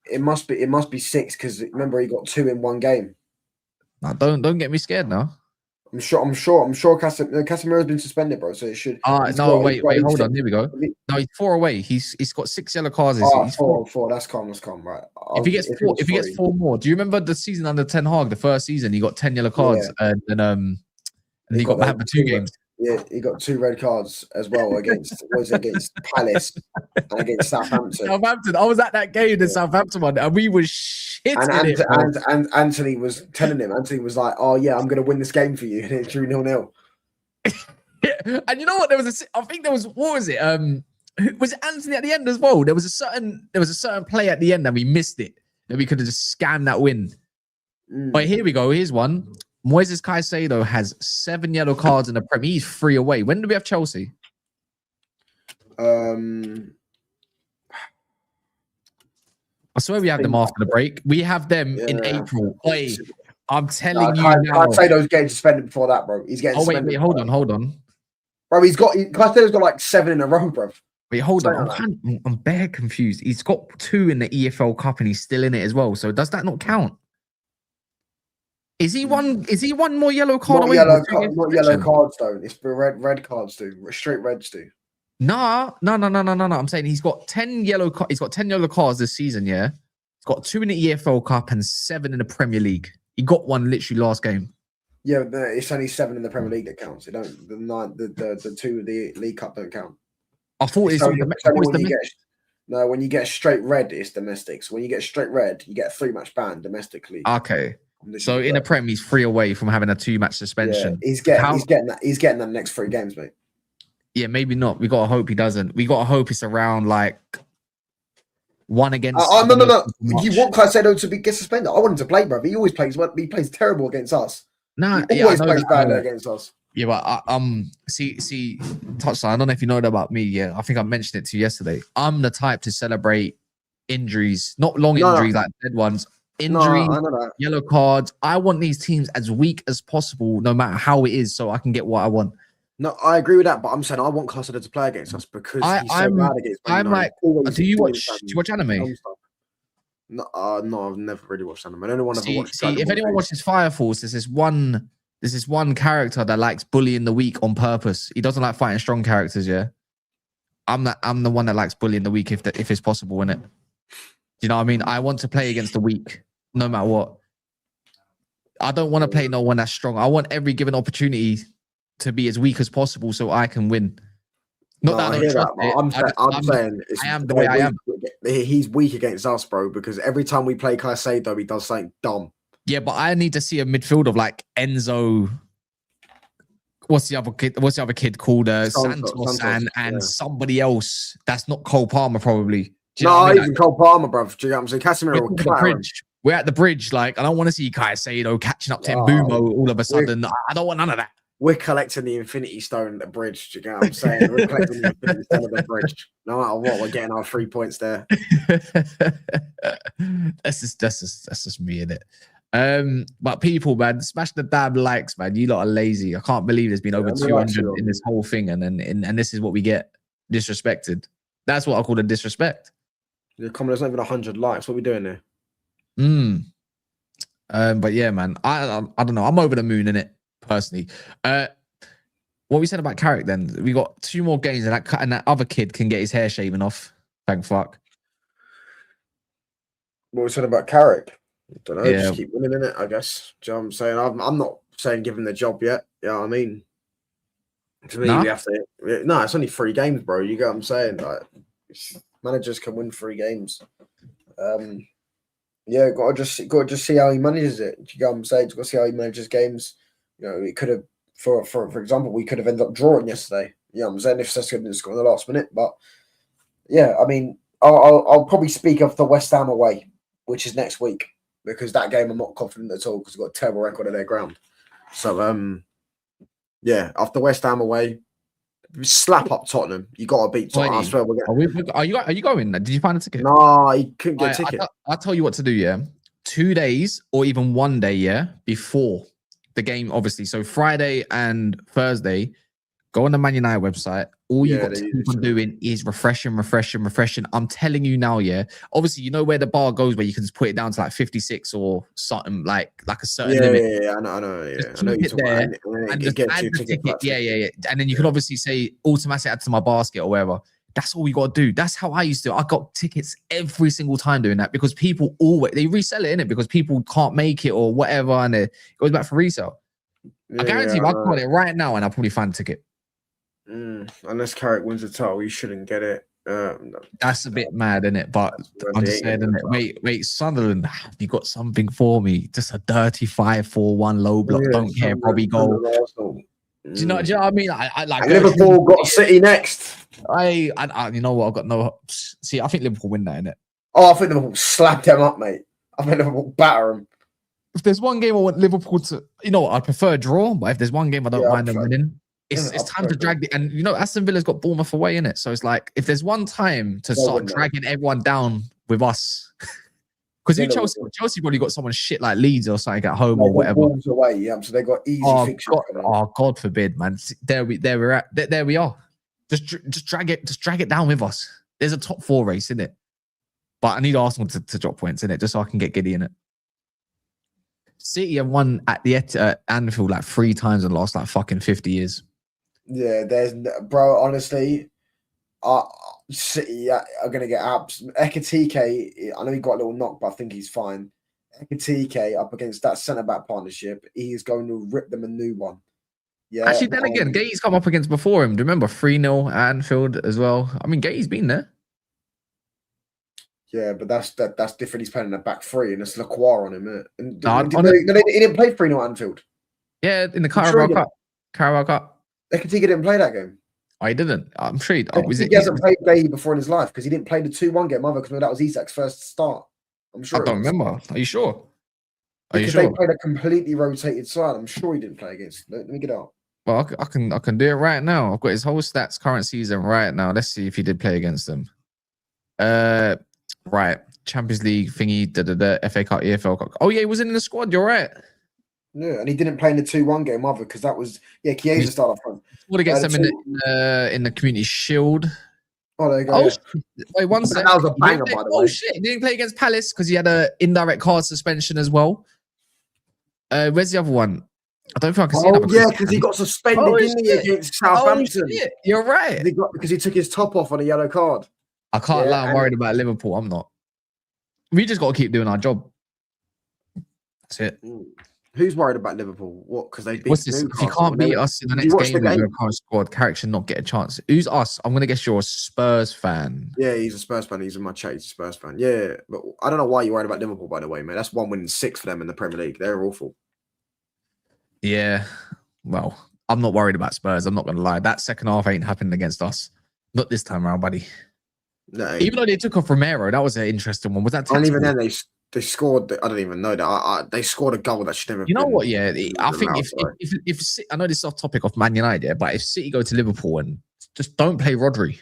It must be 6, because remember he got 2 in 1 game. No, don't get me scared now. I'm sure Casemiro's been suspended, bro. So it should. Wait, hold on. Here we go. No, he's 4 away. He's got 6 yellow cards. He's 4. That's calm. Right. If he gets 4 more, do you remember the season under Ten Hag? The first season, he got 10 yellow cards, and he got back for 2 games. Yeah, he got 2 red cards as well against Palace and against Southampton. I was at that game in Southampton one, and we were shitting it. And Anthony was telling him. Anthony was like, "Oh yeah, I'm going to win this game for you," and it drew 0-0. And you know what? I think there was. What was it? Was it Anthony at the end as well? There was a certain play at the end, and we missed it. That we could have just scammed that win. But here we go. Here's one. Moises Caicedo has 7 yellow cards in the Premier. He's 3 away. When do we have Chelsea? I swear we have them after the break. We have them in April. Oi, I'm telling you now. Can't say those getting suspended before that, bro. He's getting suspended. Wait, hold on. Bro, Castella's got like 7 in a row, bro. Wait, hold on. I'm bare confused. He's got 2 in the EFL Cup and he's still in it as well. So does that not count? Is he one more yellow card away? Not yellow cards though. It's red cards do. Straight reds do. No. I'm saying he's got 10 yellow cards. He's got 10 yellow cards this season, yeah. He's got 2 in the EFL Cup and 7 in the Premier League. He got 1 literally last game. Yeah, it's only 7 in the Premier League that counts. It don't the 2 of the League Cup don't count. I thought it's when you get a straight red, it's domestic. So when you get straight red, you get a 3-match ban domestically. Okay. So in the Prem, he's 3 away from having a 2-match suspension. Yeah, he's getting that next 3 games, mate. Yeah, maybe not. We gotta hope he doesn't. We gotta hope it's around like 1 against. No. You want Caicedo to get suspended? I want him to play, bro. He always plays. He plays terrible against us. Nah, he always plays badly against us. Yeah, but see, touchline. I don't know if you know that about me. Yeah, I think I mentioned it to you yesterday. I'm the type to celebrate injuries, not long injuries like dead ones. Injuries, yellow cards. I want these teams as weak as possible, no matter how it is, so I can get what I want. No, I agree with that, but I'm saying I want Caicedo to play against us because he's so bad against Man United. Do you watch anime? No, I've never really watched anime. Anyone ever watched? If anyone watches Fire Force, there's this one character that likes bullying the weak on purpose. He doesn't like fighting strong characters. Yeah, I'm the one that likes bullying the weak if it's possible, innit? You know what I mean? I want to play against the weak, no matter what. I don't want to play no one that's strong. I want every given opportunity to be as weak as possible so I can win. Not that I don't trust it. I'm saying I am the way I am. He's weak against us, bro, because every time we play Caicedo, he does something dumb. Yeah, but I need to see a midfield of like Enzo. What's the other kid called? Santos and somebody else. That's not Cole Palmer, probably. Even Cole Palmer, bro. Do you get what I'm saying? Casemiro will clatter. We're at the bridge. Like, I don't want to see Caicedo catching up to Mbumo all of a sudden. I don't want none of that. We're collecting the Infinity Stone at the bridge. Do you get what I'm saying? We're collecting the Infinity Stone at the bridge. No matter what, we're getting our 3 points there. That's just me, innit? But people, man, smash the damn likes, man. You lot are lazy. I can't believe there's been over 200 in this whole thing, and this is what we get disrespected. That's what I call the disrespect. Yeah, come on, there's not even 100 likes. What are we doing here? But yeah, man, I don't know. I'm over the moon, innit? Personally, what we said about Carrick, then we got 2 more games, and that other kid can get his hair shaven off. Thank fuck. What we said about Carrick? I don't know. Just keep winning in it, I guess. Do you know what I'm saying? I'm not saying give him the job yet. You know what I mean? To me, we have to. No, it's only 3 games, bro. You get what I'm saying? Like, managers can win 3 games. Yeah, got to just see how he manages it. Do you get what I'm saying? Got to see how he manages games. You know, it could have, for example, we could have ended up drawing yesterday. You know what I'm saying? If Sesko didn't score in the last minute. But yeah, I mean, I'll probably speak of the West Ham away, which is next week, because that game I'm not confident at all because we've got a terrible record at their ground. So yeah, after West Ham away, slap up Tottenham. You got to beat Tottenham. I swear we're going. Are you going? Did you find a ticket? No, he couldn't get a ticket. I'll tell you what to do. Yeah, 2 days or even 1 day. Yeah, before the game, obviously. So Friday and Thursday, go on the Man United website. All you got to keep on doing is refreshing. I'm telling you now, yeah. Obviously, you know where the bar goes, where you can just put it down to like 56 or something like a certain limit. Yeah, I know. Just keep it there and just add the ticket. Yeah. And then you can obviously say automatically add to my basket or whatever. That's all you got to do. That's how I used to. I got tickets every single time doing that because people they resell it, innit? Because people can't make it or whatever, and it goes back for resale. I guarantee you, I got it right now, and I'll probably find a ticket. Unless Carrick wins the title, you shouldn't get it. That's a bit mad, isn't it? But I'm just saying, isn't it? Wait, Sunderland, have you got something for me? Just a dirty 5-4-1 low block. Don't care, Bobby goal. Do you know what I mean? I like Liverpool got City next. I you know what? I've got no. See, I think Liverpool win that, innit? Oh, I think Liverpool slap them up, mate. I think Liverpool batter them. If there's one game I want Liverpool to, you know, I prefer a draw, but if there's one game I don't mind them winning, It's time to drag the, and Aston Villa's got Bournemouth away in it, so it's like if there's one time to start dragging everyone down with us, because Chelsea probably got someone shit like Leeds or something at home or whatever. Wolves away, yeah, so they got easy fixtures. God forbid, man. There we are. Just drag it down with us. There's a top 4 race in it, but I need Arsenal to drop points in it just so I can get giddy in it. City have won at the Anfield like 3 times in the last like fucking 50 years. Yeah, bro. Honestly, City are gonna get abs. Ekitike, I know he got a little knock, but I think he's fine. Ekitike up against that centre back partnership, he's going to rip them a new one. Yeah. Actually, then again, Gay's come up against before him. Do you remember 3-0 at Anfield as well? I mean, Gay's been there. Yeah, but that's different. He's playing in the back 3, and it's Lacroix on him. He didn't play 3-0 at Anfield. Yeah, in the Carabao Cup. Carabao Cup. Ekitike didn't play that game. I didn't. I'm sure he hasn't played Gay before in his life because he didn't play the 2-1 game either because that was Isak's first start. I'm sure. I don't remember. Are you sure? Because they played a completely rotated side. I'm sure he didn't play against. Let me get out. Well, I can do it right now. I've got his whole stats current season right now. Let's see if he did play against them. Right. Champions League thingy, FA Cup, EFL Cup. Oh yeah, he was in the squad. You're right. Yeah, and he didn't play in the 2-1 game either because that was Chiesa started up front. What against them in the Community Shield? Oh, there you go. Oh, wait, one second. That was a banger, by the way. Oh shit, he didn't play against Palace because he had an indirect card suspension as well. Where's the other one? I don't think I can see that. Yeah, because he got suspended, didn't he, against Southampton? Oh, shit. You're right. Because he took his top off on a yellow card. I can't lie, I'm worried about Liverpool. I'm not. We just got to keep doing our job. That's it. Who's worried about Liverpool? What? Because they beat Newcastle. If you can't beat us in the next game with your current squad, Carrick should not get a chance. Who's us? I'm going to guess you're a Spurs fan. Yeah, he's a Spurs fan. He's in my chat. He's a Spurs fan. Yeah, but I don't know why you're worried about Liverpool, by the way, man. That's 1 win 6 for them in the Premier League. They're awful. Yeah, well, I'm not worried about Spurs. I'm not going to lie. That second half ain't happening against us. Not this time around, buddy. No, even though they took off Romero, that was an interesting one. Was that? And even then, they scored. I don't even know that. They scored a goal that should never. You know what? Yeah, I think if I know this is off topic of Man United, yeah, but if City go to Liverpool and just don't play Rodri,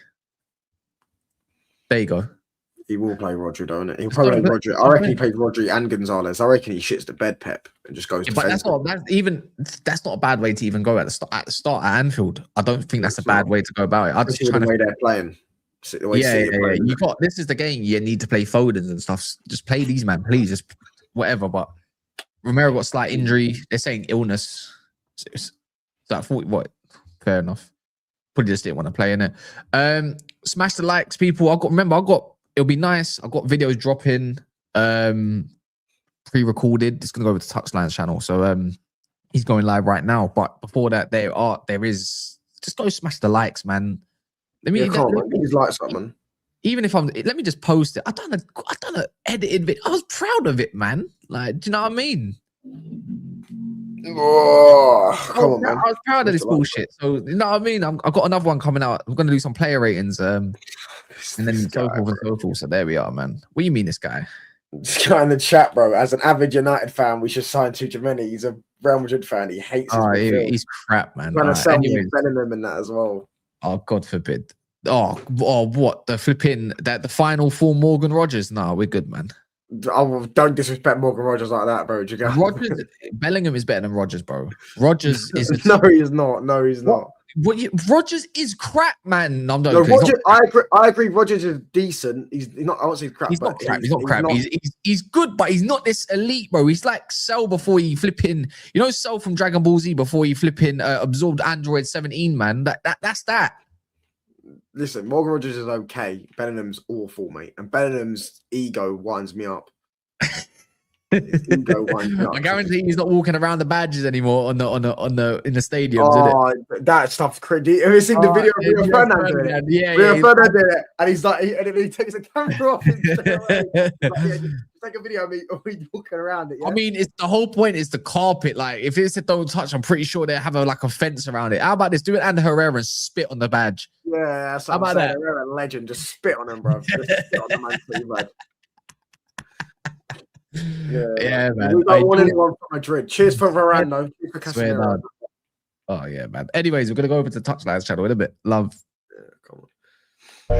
there you go. He will play Rodri, don't it? He'll probably play Rodri. I reckon he plays Rodri and Gonzalez. I reckon he shits the bed, Pep, and just goes. But that's not a bad way to even go at the start at Anfield. I don't think that's a bad way to go about it. I'm just trying the way they're playing. Yeah. You got this is the game. You need to play Fodens and stuff. Just play these, man. Please, just whatever. But Romero got slight injury. They're saying illness. So I thought, what? Fair enough. Probably just didn't want to play in it. Smash the likes, people. It'll be nice. I've got videos dropping, pre-recorded. It's gonna go over to Touchline's channel. So he's going live right now. But before that, there is just go smash the likes, man. Let me his likes up, man. Even if let me just post it. I done a edited video. I was proud of it, man. Like, do you know what I mean? Oh, come on, man. I was proud of this bullshit. So you know what I mean? I've got another one coming out. I'm gonna do some player ratings, and then so forth and so forth. So there we are, man. What do you mean, this guy? This guy in the chat, bro. As an avid United fan, we should sign Tchouaméni. He's a Real Madrid fan. He hates. He's crap, man. Trying to sell me Benjamin in that as well. Oh, God forbid. Oh, what? The flipping the final for Morgan Rogers? No, we're good, man. Oh, don't disrespect Morgan Rogers like that, bro. Rogers, Bellingham is better than Rogers, bro. Rogers is no, he's not. No, he's not. Rogers is crap, man. No, I agree. Rogers is decent. He's not. I won't say crap. He's not crap. He's not crap. He's good, but he's not this elite, bro. He's like Cell before he flipping. You know, Cell from Dragon Ball Z before he flipping absorbed Android 17, man. That's that. Listen, Morgan Rogers is okay. Bellingham's awful, mate. And Bellingham's ego winds me up. I guarantee he's not walking around the badges anymore in the stadiums. Oh, that stuff's crazy. Have you seen the video of Rio Ferdinand doing it? Yeah, Rio Ferdinand did it, and he's like, and he takes the camera off. And take a video of me walking around it. Yeah? I mean, the whole point is the carpet. Like, if it said don't touch, I'm pretty sure they have a fence around it. How about this? Do it and Herrera and spit on the badge. Yeah, that's what I'm saying. Herrera, legend, just spit on him, bro. Just spit on the man's badge. Yeah, man. We don't want anyone from Madrid. Cheers for Varane, though. Cheers for Casemiro. Oh yeah, man. Anyways, we're gonna go over to Touchlines channel in a bit. Love.